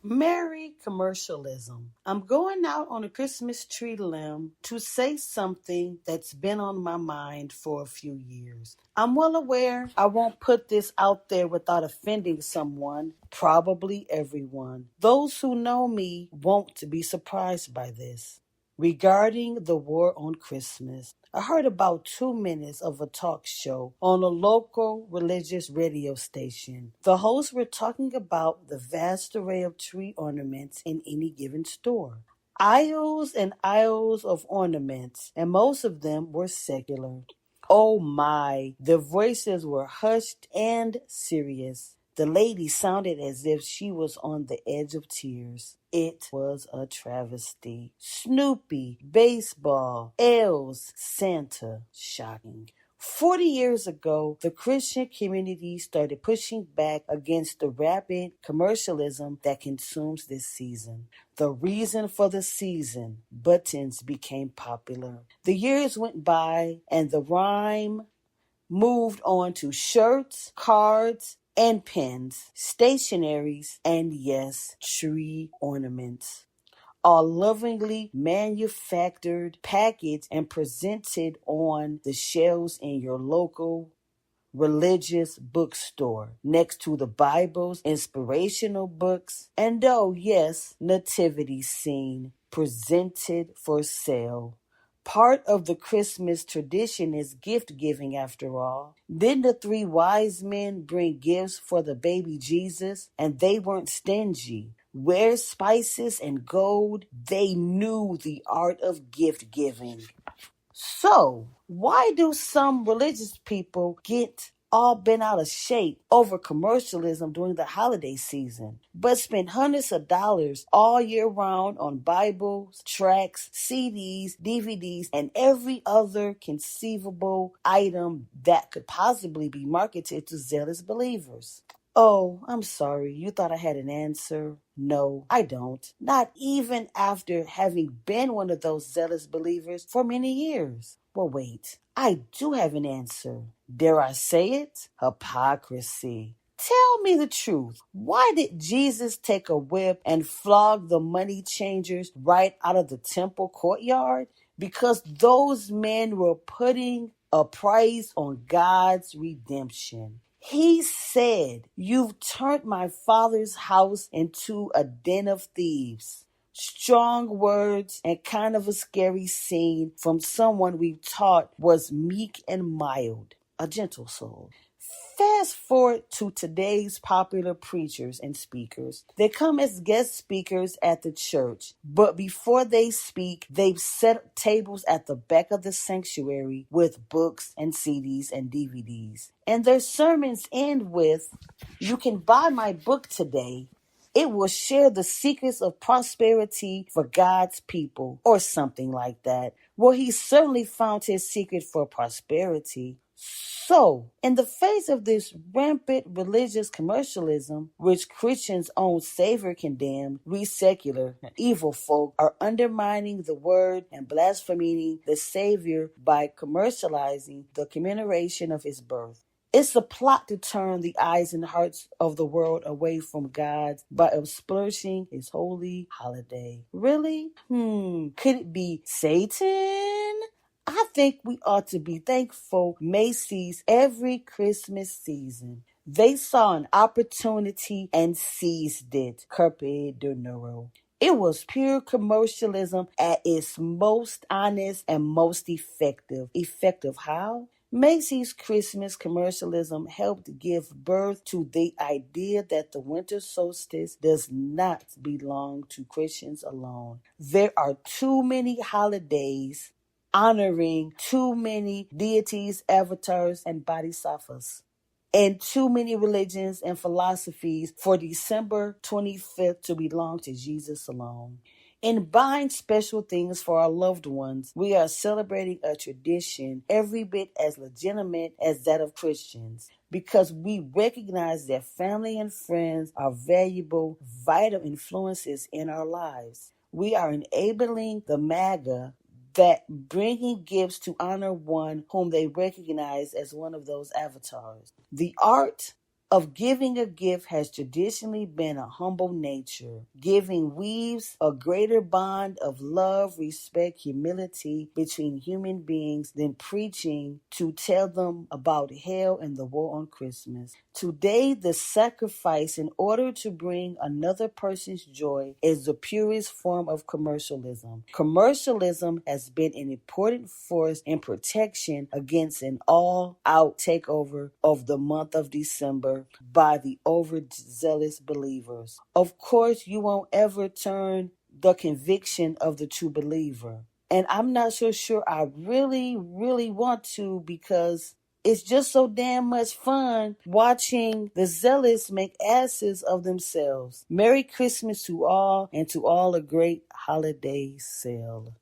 Merry commercialism. I'm going out on a Christmas tree limb to say something that's been on my mind for a few years. I'm well aware I won't put this out there without offending someone, probably everyone. Those who know me won't be surprised by this. Regarding the war on Christmas, I heard about 2 minutes of a talk show on a local religious radio station. The hosts were talking about the vast array of tree ornaments in any given store. Aisles and aisles of ornaments, and most of them were secular. Oh my, their voices were hushed and serious. The lady sounded as if she was on the edge of tears. It was a travesty. Snoopy, baseball, elves, Santa. Shocking. 40 years ago, the Christian community started pushing back against the rapid commercialism that consumes this season. The reason for the season, buttons became popular. The years went by and the rhyme moved on to shirts, cards, and pins, stationaries, and yes, tree ornaments. All lovingly manufactured, packaged, and presented on the shelves in your local religious bookstore next to the Bible's inspirational books, and oh yes, nativity scene presented for sale. Part of the Christmas tradition is gift giving, after all. Didn't the three wise men bring gifts for the baby Jesus? And they weren't stingy. Where's spices and gold? They knew the art of gift giving. So, why do some religious people get all bent out of shape over commercialism during the holiday season, but spend hundreds of dollars all year round on Bibles, tracts, CDs, DVDs, and every other conceivable item that could possibly be marketed to zealous believers? Oh, I'm sorry. You thought I had an answer? No, I don't. Not even after having been one of those zealous believers for many years. Well, wait. I do have an answer. Dare I say it? Hypocrisy. Tell me the truth. Why did Jesus take a whip and flog the money changers right out of the temple courtyard? Because those men were putting a price on God's redemption. He said, "You've turned my father's house into a den of thieves." Strong words and kind of a scary scene from someone we taught was meek and mild, a gentle soul. Fast forward to today's popular preachers and speakers. They come as guest speakers at the church, but before they speak, they've set up tables at the back of the sanctuary with books and CDs and DVDs. And their sermons end with, "You can buy my book today. It will share the secrets of prosperity for God's people," or something like that. Well, he certainly found his secret for prosperity. So, in the face of this rampant religious commercialism, which Christians' own Savior condemned, we secular, evil folk are undermining the word and blaspheming the Savior by commercializing the commemoration of his birth. It's a plot to turn the eyes and hearts of the world away from God by splurging his holy holiday. Really? Could it be Satan? I think we ought to be thankful Macy's every Christmas season. They saw an opportunity and seized it. Carpe dinero. It was pure commercialism at its most honest and most effective. Effective how? Macy's Christmas commercialism helped give birth to the idea that the winter solstice does not belong to Christians alone. There are too many holidays honoring too many deities, avatars, and bodhisattvas, and too many religions and philosophies for December 25th to belong to Jesus alone. In buying special things for our loved ones, we are celebrating a tradition every bit as legitimate as that of Christians, because we recognize that family and friends are valuable, vital influences in our lives. We are enabling the MAGA that bringing gifts to honor one whom they recognize as one of those avatars. The art of giving a gift has traditionally been a humble nature. Giving weaves a greater bond of love, respect, humility between human beings than preaching to tell them about hell and the war on Christmas. Today, the sacrifice in order to bring another person's joy is the purest form of commercialism. Commercialism has been an important force in protection against an all-out takeover of the month of December by the overzealous believers. Of course, you won't ever turn the conviction of the true believer. And I'm not so sure I really want to, because it's just so damn much fun watching the zealous make asses of themselves. Merry Christmas to all, and to all a great holiday sale.